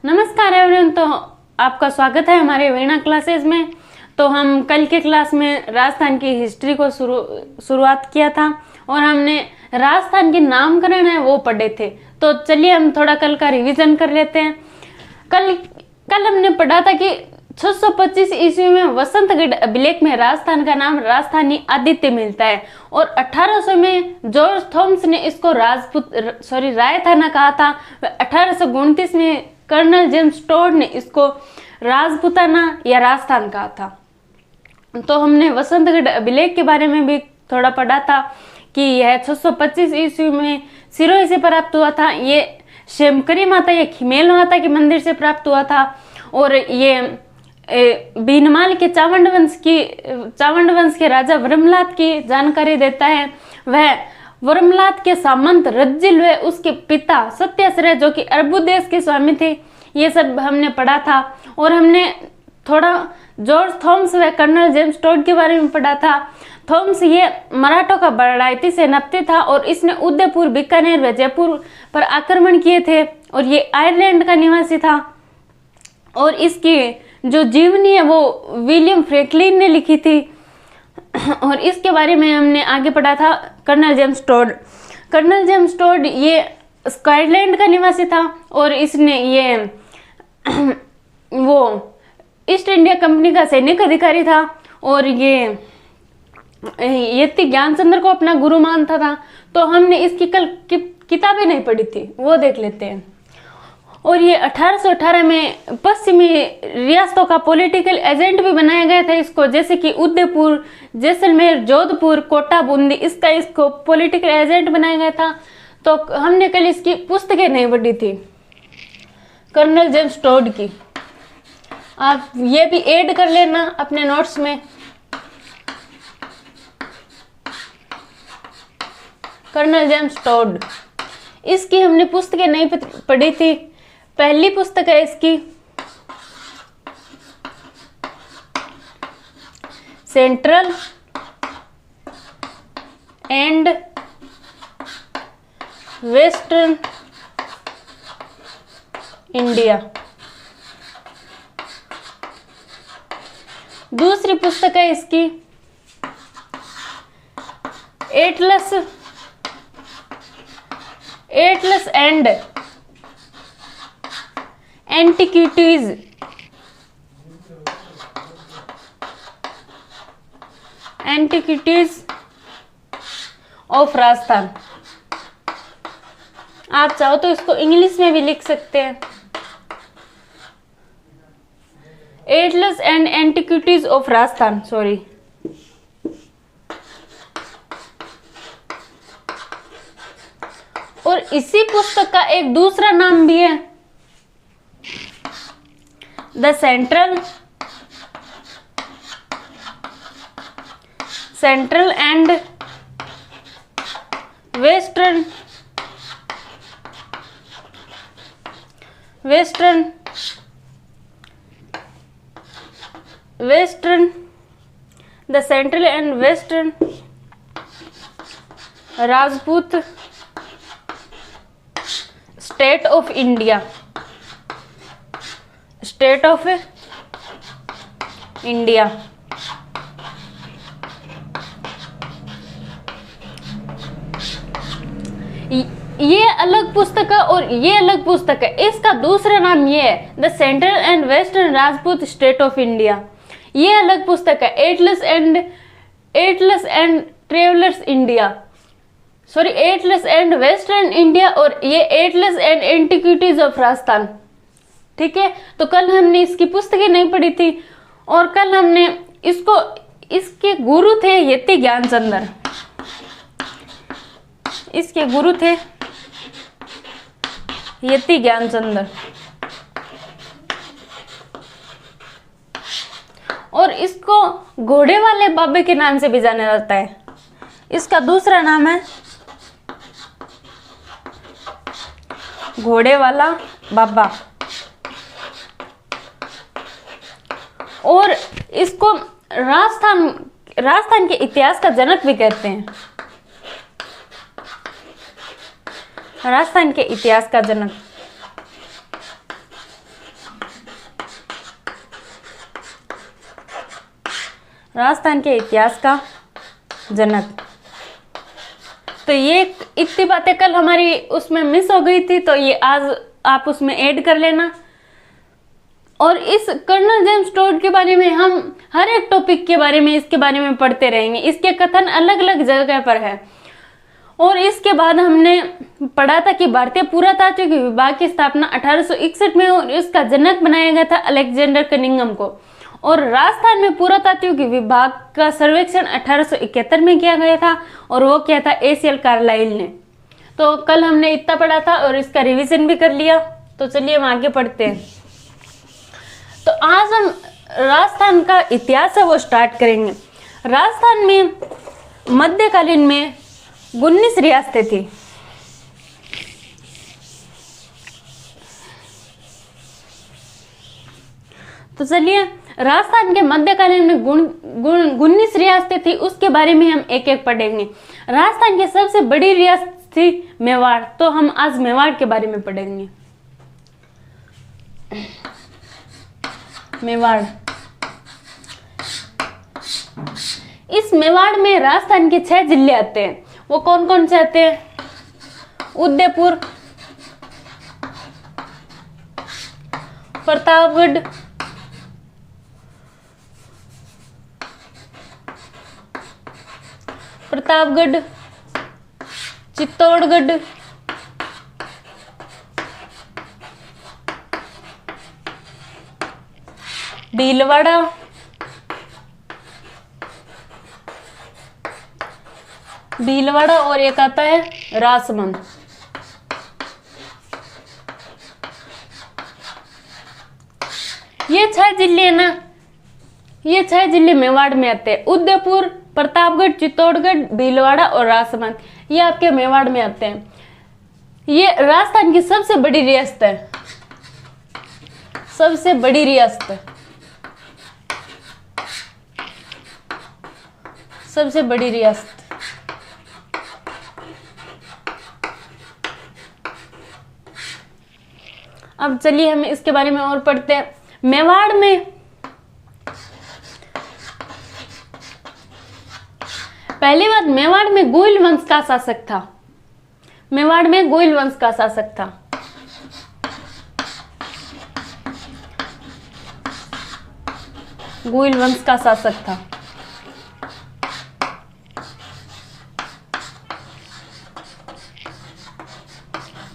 नमस्कार एवरीवन। तो आपका स्वागत है हमारे वीणा क्लासेस में। तो हम कल के क्लास में राजस्थान की हिस्ट्री को शुरुआत किया था और हमने राजस्थान के नामकरण है वो पढ़े थे। तो चलिए हम थोड़ा कल का रिवीजन कर लेते हैं। कल हमने पढ़ा था कि 625 ईस्वी में वसंतगढ़ अभिलेख में राजस्थान का नाम राजस्थानी आदित्य मिलता है और 1800 में जॉर्ज थॉमस ने इसको रायथाना कहा था। 1829 में कर्नल जेम्स टोड ने इसको राजपुताना या राजस्थान कहा था। तो हमने वसंतगढ़ अभिलेख के बारे में भी थोड़ा पढ़ा था कि यह 625 ईस्वी में सिरोही से प्राप्त हुआ था। ये शेमकरी माता या खिमेल माता के मंदिर से प्राप्त हुआ था और ये भीनमाल के चावंड वंश के राजा वर्मलात की जानकारी देता है। वह वर्मलात के सामंत रज्जिल व उसके पिता सत्याश्रय जो कि अरबू देश के स्वामी थे, ये सब हमने पढ़ा था। और हमने थोड़ा जॉर्ज थॉमस व कर्नल जेम्स टोड के बारे में पढ़ा था। थॉमस ये मराठों का बढ़ाइती सेनापति था और इसने उदयपुर, बीकानेर व जयपुर पर आक्रमण किए थे और ये आयरलैंड का निवासी था। और इसकी जो जीवनी है वो विलियम फ्रैंकलिन ने लिखी थी और इसके बारे में हमने आगे पढ़ा था। कर्नल जेम्स टोड ये स्कॉटलैंड का निवासी था और इसने ये वो ईस्ट इंडिया कंपनी का सैनिक अधिकारी था और ये ज्ञानचंद्र को अपना गुरु मानता था। तो हमने इसकी कल किताबें नहीं पढ़ी थी, वो देख लेते हैं। और ये 1818 में पश्चिमी रियासतों का पॉलिटिकल एजेंट भी बनाया गया था इसको, जैसे कि उदयपुर, जैसलमेर, जोधपुर, कोटा, बूंदी, इसको पॉलिटिकल एजेंट बनाया गया था। तो हमने कल इसकी पुस्तकें नहीं पढ़ी थी कर्नल जेम्स टोड की। आप ये भी ऐड कर लेना अपने नोट्स में। कर्नल जेम्स टोड, इसकी हमने पुस्तकें नहीं पढ़ी थी। पहली पुस्तक है इसकी सेंट्रल एंड वेस्टर्न इंडिया। दूसरी पुस्तक है इसकी Atlas and antiquities of Rajasthan. आप चाहो तो इसको इंग्लिश में भी लिख सकते हैं, Atlas and antiquities of Rajasthan. Sorry, और इसी पुस्तक का एक दूसरा नाम भी है, the central and western the central and western Rajput state of India. ये अलग पुस्तक है और ये अलग पुस्तक है। इसका दूसरा नाम ये है the central and western Rajput state of India. ये अलग पुस्तक है Atlas and travellers India, sorry Atlas and western India, और ये Atlas and antiquities of Rajasthan. ठीक है, तो कल हमने इसकी पुस्तकें नहीं पढ़ी थी और कल हमने इसके गुरु थे यति ज्ञानचंद्र। इसके गुरु थे यति ज्ञानचंद्र और इसको घोड़े वाले बाबे के नाम से भी जाना जाता है। इसका दूसरा नाम है घोड़े वाला बाबा और इसको राजस्थान के इतिहास का जनक भी कहते हैं। राजस्थान के इतिहास का जनक। राजस्थान के इतिहास का जनक। तो ये इतनी बातें कल हमारी उसमें मिस हो गई थी, तो ये आज आप उसमें ऐड कर लेना। और इस कर्नल जेम्स टोड के बारे में हम हर एक टॉपिक के बारे में इसके बारे में पढ़ते रहेंगे। इसके कथन अलग अलग जगह पर है। और इसके बाद हमने पढ़ा था कि भारतीय पुरातात्विक विभाग की स्थापना 1861 में और इसका जनक बनाया गया था अलेक्जेंडर कनिंघम को। और राजस्थान में पुरातात्विक विभाग का सर्वेक्षण 1871 में किया गया था और वो किया था एसीएल कार्लाइल ने। तो कल हमने इतना पढ़ा था और इसका रिवीजन भी कर लिया। तो चलिए हम आगे पढ़ते हैं। तो आज हम राजस्थान का इतिहास है वो स्टार्ट करेंगे। राजस्थान में मध्यकालीन में 19 रियासतें थी। तो चलिए राजस्थान के मध्यकालीन में 19 रियासतें थी, उसके बारे में हम एक एक पढ़ेंगे। राजस्थान की सबसे बड़ी रियासत थी मेवाड़, तो हम आज मेवाड़ के बारे में पढ़ेंगे। मेवाड़, इस मेवाड़ में राजस्थान के 6 जिले आते हैं। वो कौन कौन से आते हैं? उदयपुर, प्रतापगढ़, चित्तौड़गढ़, भीलवाड़ा, और एक आता है राजसमंद। ये 6 जिले है ना, ये 6 जिले मेवाड़ में आते हैं। उदयपुर, प्रतापगढ़, चित्तौड़गढ़, भीलवाड़ा और राजसमंद, ये आपके मेवाड़ में आते हैं। ये राजस्थान की सबसे बड़ी रियासत है, सबसे बड़ी रियासत है, सबसे बड़ी रियासत। अब चलिए हम इसके बारे में और पढ़ते हैं। मेवाड़ में पहली बात, मेवाड़ में गोइल वंश का शासक था। मेवाड़ में गोइल वंश का शासक था। गोइल वंश का शासक था।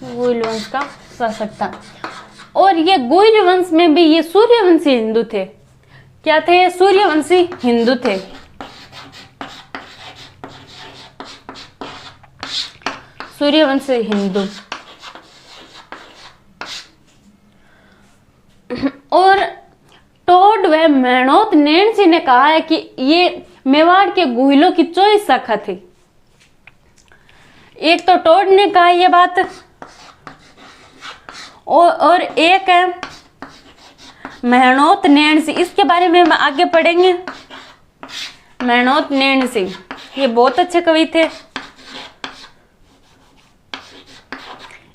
गोइल वंश का शासक था। और ये गोइल वंश में भी ये सूर्यवंशी हिंदू थे। क्या थे? ये सूर्यवंशी हिंदू थे। सूर्यवंशी हिंदू। और टोड व मेहनौत नैणसी ने कहा है कि ये मेवाड़ के गोइलों की 24 शाखा थी। एक तो टोड ने कहा ये बात, और एक है मेहनौत नैणसी। इसके बारे में हम आगे पढ़ेंगे। मेहनौत नैणसी ये बहुत अच्छे कवि थे।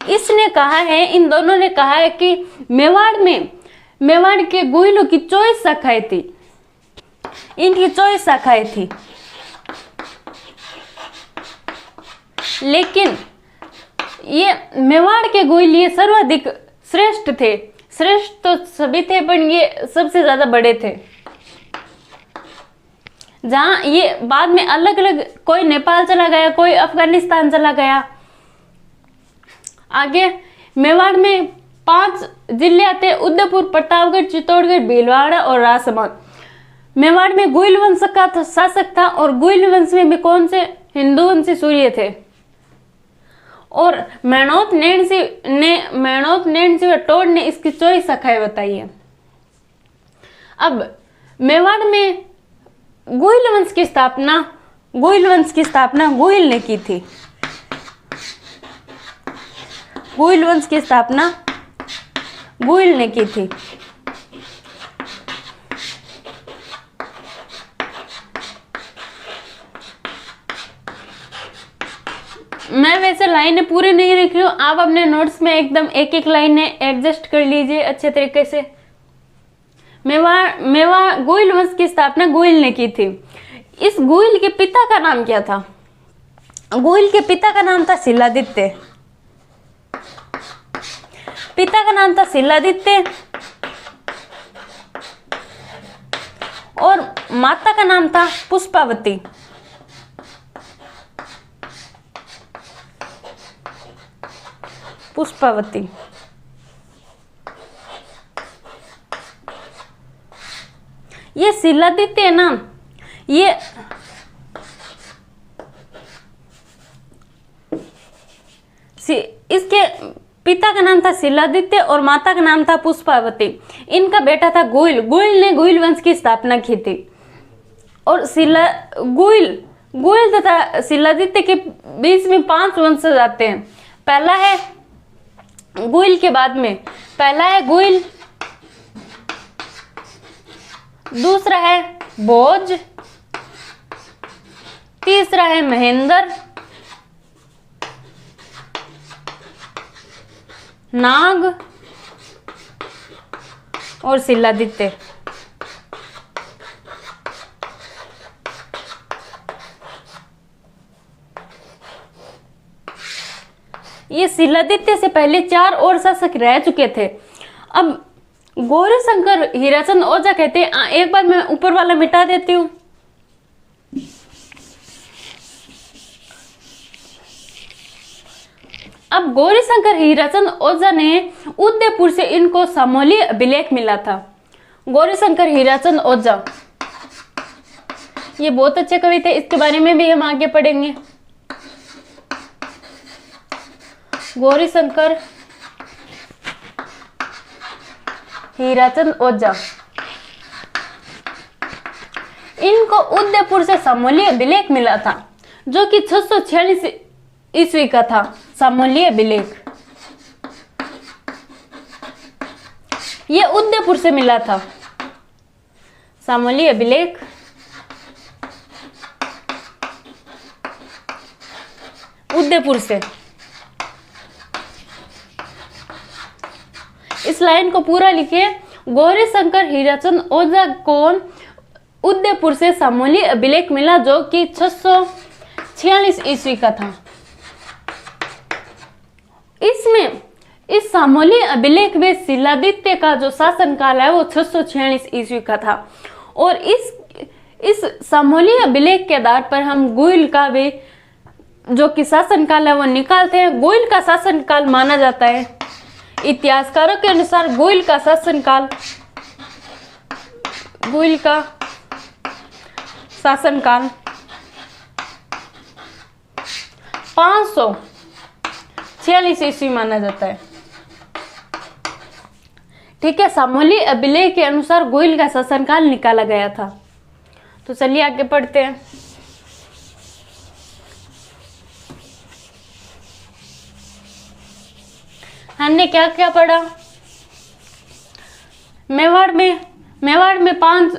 इसने कहा है, इन दोनों ने कहा है कि मेवाड़ के गोइलों की 24 शाखाएं थी। इनकी 24 शाखाएं थी, लेकिन ये मेवाड़ के गोइल ये सर्वाधिक श्रेष्ठ थे। श्रेष्ठ तो सभी थे, पर ये सबसे ज्यादा बड़े थे। जहां ये बाद में अलग अलग, कोई नेपाल चला गया, कोई अफगानिस्तान चला गया। आगे मेवाड़ में 5 जिले आते, उदयपुर, प्रतापगढ़, चित्तौड़गढ़, भीलवाड़ा और राजसमंद। मेवाड़ में गोइल वंश का शासक था, और गोइल वंश में भी कौन से? हिंदू वंशी सूर्य थे। और मेहनौत नैणसी व टोड ने इसकी 24 शाखाएं बताई है। अब मेवाड़ में गोइल वंश की स्थापना गोइल ने की थी। गोइल वंश की स्थापना गोइल ने की थी। मैं वैसे लाइनें पूरी नहीं लिख रही हूँ, आप अपने नोट्स में एकदम एक एक लाइनें एडजस्ट कर लीजिए अच्छे तरीके से। मेवाड़ गोइल वंश की स्थापना गोइल ने की थी। इस गोइल के पिता का नाम क्या था? गोइल के पिता का नाम था शिलादित्य। पिता का नाम था शिलादित्य और माता का नाम था पुष्पावती। पुष्पावती। ये शिलादित्य है ना, ये इसके पिता का नाम था शिलादित्य और माता का नाम था पुष्पावती। इनका बेटा था गोइल। गोइल ने गोइल वंश की स्थापना की थी। और गोइल तथा शिलादित्य के बीच में 5 वंशज आते हैं। पहला है गोइल के बाद में पहला है गोइल, दूसरा है भोज, तीसरा है महेंद्र, नाग और शिलादित्य। ये शिलादित्य से पहले 4 और शासक रह चुके थे। अब गौरीशंकर हीराचंद ओझा कहते हैं, एक बार मैं ऊपर वाला मिटा देती हूँ। अब गौरीशंकर हीराचंद ओझा ने उदयपुर से इनको सामोली अभिलेख मिला था। गौरीशंकर हीराचंद ओझा ये बहुत अच्छे कवि थे, इसके बारे में भी हम आगे पढ़ेंगे। गौरीशंकर हीराचंद ओझा, इनको उदयपुर से सामोली अभिलेख मिला था जो कि 646 ईस्वी का था। सामोली अभिलेख ये उदयपुर से मिला था। सामोली अभिलेख उदयपुर से। इस लाइन को पूरा लिखिए। गौरीशंकर हीराचंद ओझा को उदयपुर से सामोली अभिलेख मिला जो कि 646 ईस्वी का था। इसमें इस सामोली अभिलेख में शिलादित्य का जो शासन काल है वो 646 ईस्वी का था। और इस सामोली अभिलेख के आधार पर हम गोइल का भी जो कि शासन काल है वो निकालते हैं। गोइल का शासन काल माना जाता है, इतिहासकारों के अनुसार गोइल का शासनकाल 546 ईस्वी माना जाता है। ठीक है, सामोली अभिलेख के अनुसार गोइल का शासनकाल निकाला गया था। तो चलिए आगे पढ़ते हैं। हमने क्या क्या पढ़ा? मेवाड़ में 5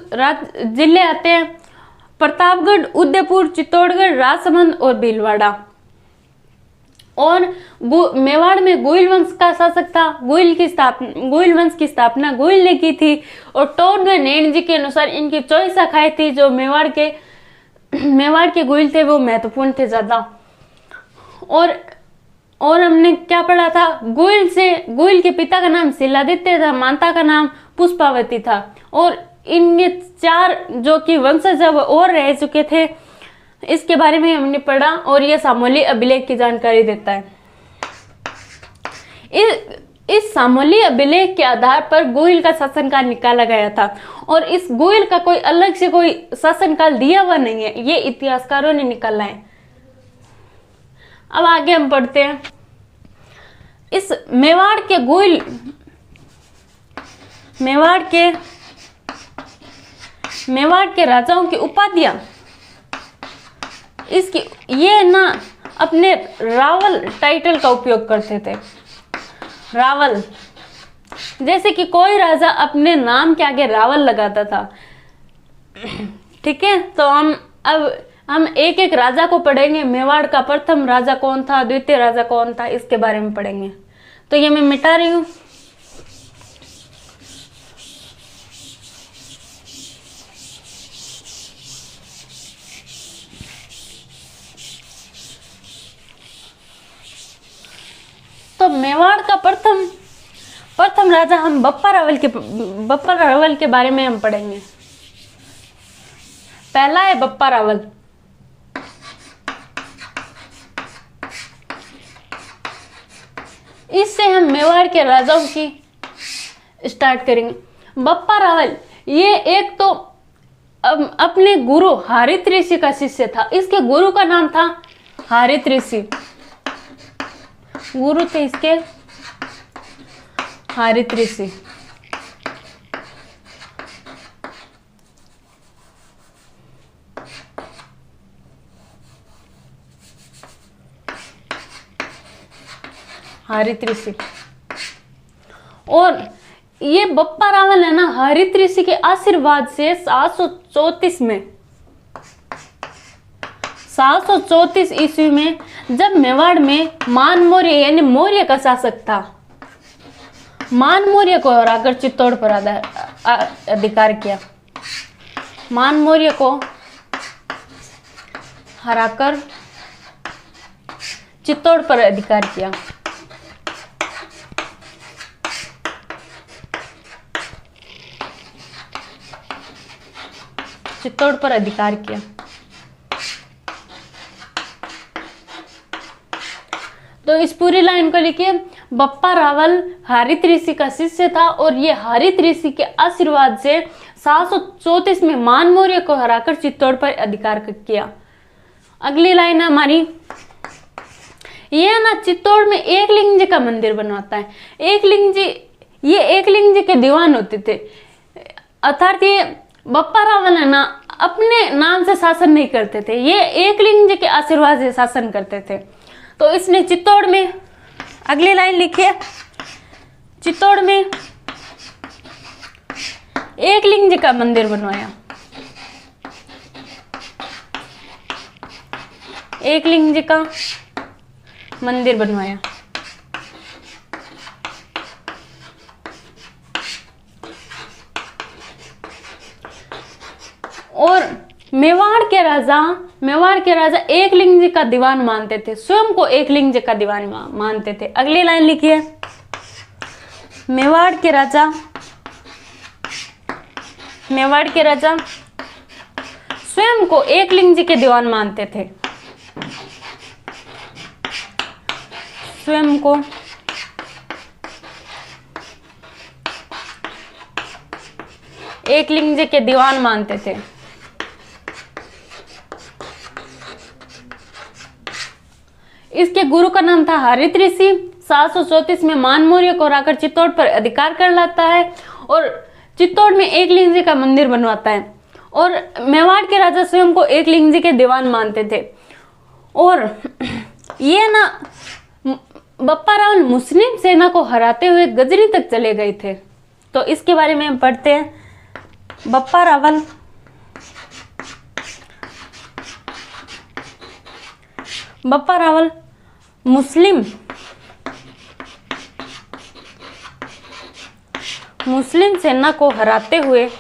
जिले आते हैं: प्रतापगढ़, उदयपुर, चित्तौड़गढ़, राजसमंद और भीलवाड़ा। और मेवाड़ में गोइल वंश का शासक था। गोइल वंश की स्थापना गोइल ने की थी। और टोडगढ़ नैन जी के अनुसार इनकी 24 शाखाएं थी। जो मेवाड़ के गोइल थे वो महत्वपूर्ण थे ज्यादा। और हमने क्या पढ़ा था? गोइल के पिता का नाम शिलादित्य था, माता का नाम पुष्पावती था। और इनमें 4 जो कि वंशज वो और रह चुके थे, इसके बारे में हमने पढ़ा। और ये सामोली अभिलेख की जानकारी देता है। इस सामोली अभिलेख के आधार पर गोइल का शासनकाल निकाला गया था। और इस गोइल का कोई अलग से कोई शासनकाल दिया हुआ नहीं है, ये इतिहासकारों ने निकाला है। अब आगे हम पढ़ते हैं। इस मेवाड़ के राजाओं की उपाधियां ये ना अपने रावल टाइटल का उपयोग करते थे। रावल, जैसे कि कोई राजा अपने नाम के आगे रावल लगाता था। ठीक है, तो हम एक एक राजा को पढ़ेंगे। मेवाड़ का प्रथम राजा कौन था, द्वितीय राजा कौन था, इसके बारे में पढ़ेंगे। तो ये मैं मिटा रही हूं। मेवाड़ का प्रथम राजा हम बप्पा रावल के बारे में हम पढ़ेंगे। पहला है बप्पा रावल। इससे हम मेवाड़ के राजाओं की स्टार्ट करेंगे। बप्पा रावल ये एक तो अपने गुरु हारित ऋषि का शिष्य था। इसके गुरु का नाम था हारित ऋषि। गुरु थे इसके हारित ऋषि। हारित ऋषि। और ये बप्पा रावल है ना, हारित ऋषि के आशीर्वाद से 734 ईस्वी में जब मेवाड़ में मान मौर्य यानी मौर्य का शासक था, मान मौर्य को हराकर चित्तौड़ पर अधिकार किया। मान मौर्य को हराकर चित्तौड़ पर अधिकार किया। चित्तौड़ पर अधिकार किया। तो इस पूरी लाइन को लिखिए। बप्पा रावल हारित ऋषि का शिष्य था और ये हारित ऋषि के आशीर्वाद से 734 में मान मौर्य को हराकर चित्तौड़ पर अधिकार किया। अगली लाइन है हमारी, ये ना चित्तौड़ में एकलिंग जी का मंदिर बनवाता है। एकलिंग जी, ये एकलिंग जी के दीवान होते थे। अर्थात ये बप्पा रावल है ना, अपने नाम से शासन नहीं करते थे, ये एकलिंग जी के आशीर्वाद से शासन करते थे। तो इसने चित्तौड़ में, अगली लाइन लिखिए, चित्तौड़ में एकलिंग जी का मंदिर बनवाया। एकलिंग जी का मंदिर बनवाया। और मेवाड़ के राजा एकलिंग जी का दीवान मानते थे, स्वयं को एकलिंग जी का दीवान मानते थे। अगली लाइन लिखिए, मेवाड़ के राजा स्वयं को एकलिंग जी के दीवान मानते थे। स्वयं को एकलिंग जी के दीवान मानते थे। इसके गुरु का नाम था हारित ऋषि। 734 में मान मौर्य को हराकर चित्तौड़ पर अधिकार कर लाता है और चित्तौड़ में एकलिंग जी का मंदिर बनवाता है। और मेवाड़ के राजा स्वयं को एकलिंग जी के दीवान मानते थे। और ये ना बप्पा रावल मुस्लिम सेना को हराते हुए गजनी तक चले गए थे। तो इसके बारे में हम पढ़ते हैं। बप्पा रावल मुस्लिम सेना को हराते हुए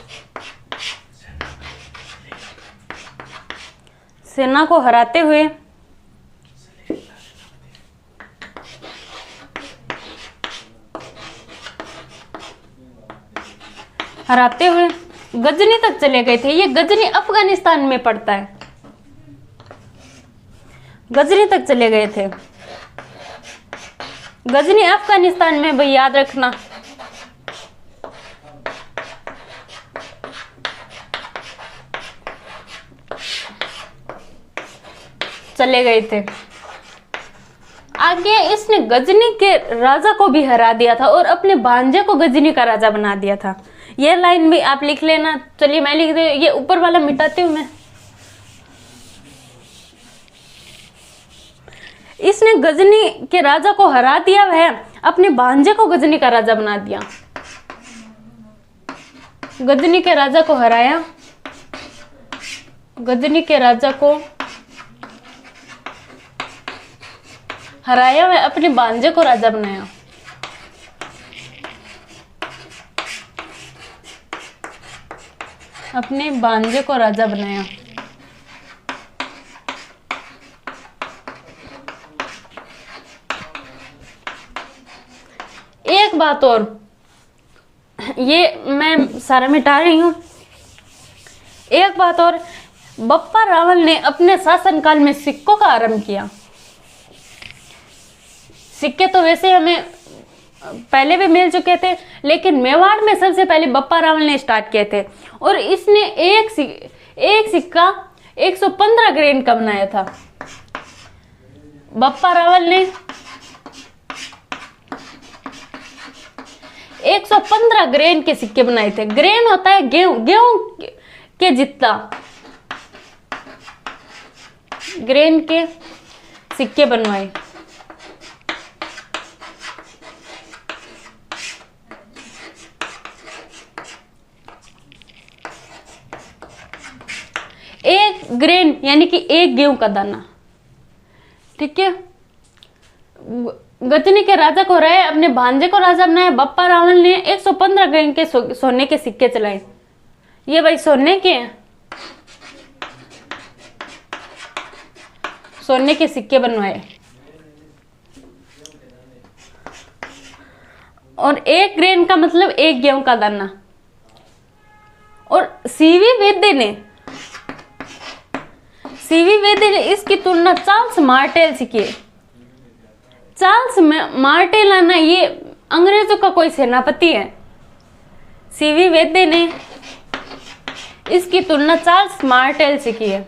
गजनी तक चले गए थे। ये गजनी अफगानिस्तान में पड़ता है। गजनी तक चले गए थे। गजनी अफगानिस्तान में, भाई याद रखना। चले गए थे। आगे इसने गजनी के राजा को भी हरा दिया था और अपने भांजे को गजनी का राजा बना दिया था। ये लाइन भी आप लिख लेना। चलिए मैं लिख दे, ये ऊपर वाला मिटाती हूं मैं। इसने गजनी के राजा को हरा दिया, वह अपने भांजे को गजनी का राजा बना दिया। गजनी के राजा को हराया, गजनी के राजा को हराया, वह अपने भांजे को राजा बनाया। अपने भांजे को राजा बनाया। बात और, ये मैं सारा मिटा रही हूँ। एक बात और, बप्पा रावल ने अपने शासनकाल में सिक्कों का आरंभ किया। सिक्के तो वैसे हमें पहले भी मिल चुके थे, लेकिन मेवाड़ में सबसे पहले बप्पा रावल ने स्टार्ट किए थे। और इसने एक सिक्का 115 ग्रेन का बनाया था। बप्पा रावल ने 115 ग्रेन के सिक्के बनाए थे। ग्रेन होता है गेहूं के जितना, ग्रेन के सिक्के बनवाए। एक ग्रेन यानी कि एक गेहूं का दाना, ठीक है। गजनी के राजा को रहे, अपने भांजे को राजा बनाया। बप्पा रावल ने 115 ग्रेन के सोने के सिक्के चलाए। ये भाई सोने के हैं, सोने के सिक्के बनवाए। और एक ग्रेन का मतलब एक गेहूं का दाना। और सीवी वेदे ने इसकी तुलना चार्ल्स मार्टेल से की। चार्ल्स मार्टेल है ना, ये अंग्रेजों का कोई सेनापति है। सीवी वेदे ने इसकी तुलना चार्ल्स मार्टेल से की है।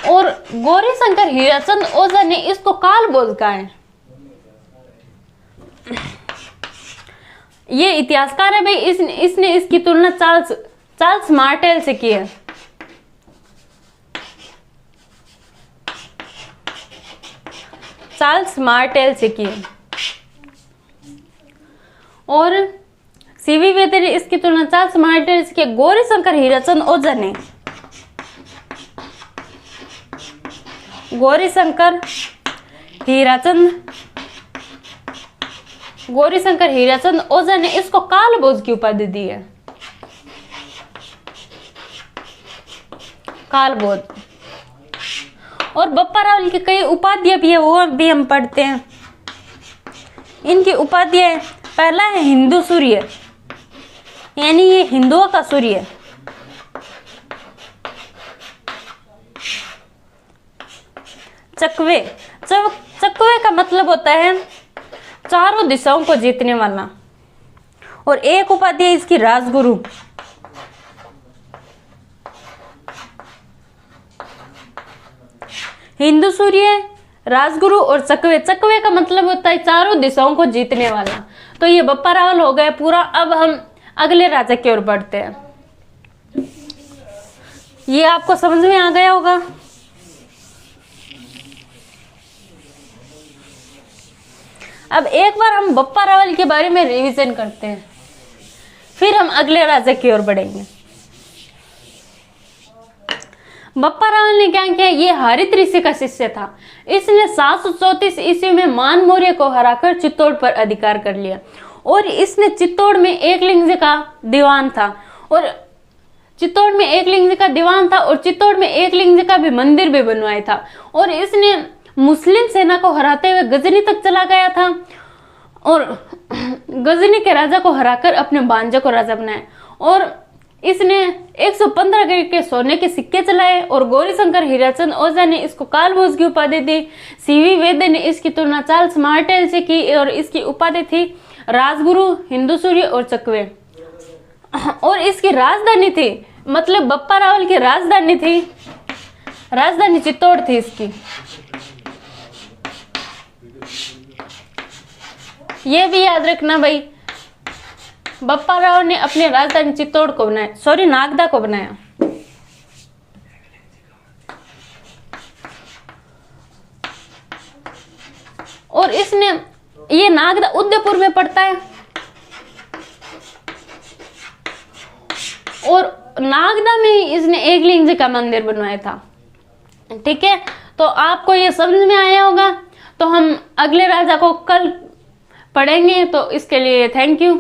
और गौरीशंकर हीराचंद ओझा ने इसको कालभोज कहा है। ये इतिहासकार है भाई, इसने इसकी तुलना चार्ल्स मार्टेल से की है। चार्ल्स मार्टेल से की है। और सीवी वेदे ने इसकी तुलना चार्ल्स मार्टेल से की। गौरीशंकर हीराचंद ओझा ने गौरीशंकर हीराचंद ओझा ने इसको कालभोज की उपाधि दी है। कालभोज। और बप्पा रावल की कई उपाधियां भी है, वो भी हम पढ़ते हैं। इनकी उपाधियां, पहला है हिंदू सूर्य, यानी ये हिंदुओं का सूर्य है। चकवे का मतलब होता है चारों दिशाओं को जीतने वाला। और एक उपाधि है इसकी राजगुरु। हिंदू सूर्य, राजगुरु और चकवे का मतलब होता है चारों दिशाओं को जीतने वाला। तो ये बप्पा रावल हो गया पूरा। अब हम अगले राजा की ओर बढ़ते हैं। ये आपको समझ में आ गया होगा। अब एक बार हम बप्पा रावल के बारे में रिवीजन करते हैं, फिर हम अगले राजा की ओर बढ़ेंगे। बप्पा रावल ने क्या किया? ये हरित ऋषि का शिष्य था। इसने 734 ईस्वी में मान मौर्य को हराकर चित्तौड़ पर अधिकार कर लिया। और इसने चित्तौड़ में एकलिंग का दीवान था और चित्तौड़ में एकलिंग का भी मंदिर भी बनवाया था। और इसने मुस्लिम सेना को हराते हुए गजनी तक चला गया था और गजनी के राजा को हराकर अपने भांजे को राजा बनाया। और इसने 115 ग्रेन के सोने के सिक्के चलाए। और गौरीशंकर हीराचंद ओझा ने इसको कालभोज की उपाधि दी। सीवी वेदे ने इसकी तुलना चार्ल्स मार्टेल से की और इसकी उपाधि थी राजगुरु, हिंदू सूर्य और चकवे। और इसकी राजधानी थी, मतलब बप्पा रावल की राजधानी चित्तौड़ थी इसकी। ये भी याद रखना भाई, बप्पा रावल ने अपनी राजधानी चित्तौड़ को बनाया, सॉरी नागदा को बनाया। और इसने ये नागदा उदयपुर में पड़ता है। और नागदा में ही इसने एकलिंग जी का मंदिर बनवाया था। ठीक है, तो आपको ये समझ में आया होगा। तो हम अगले राजा को कल पढ़ेंगे, तो इसके लिए थैंक यू।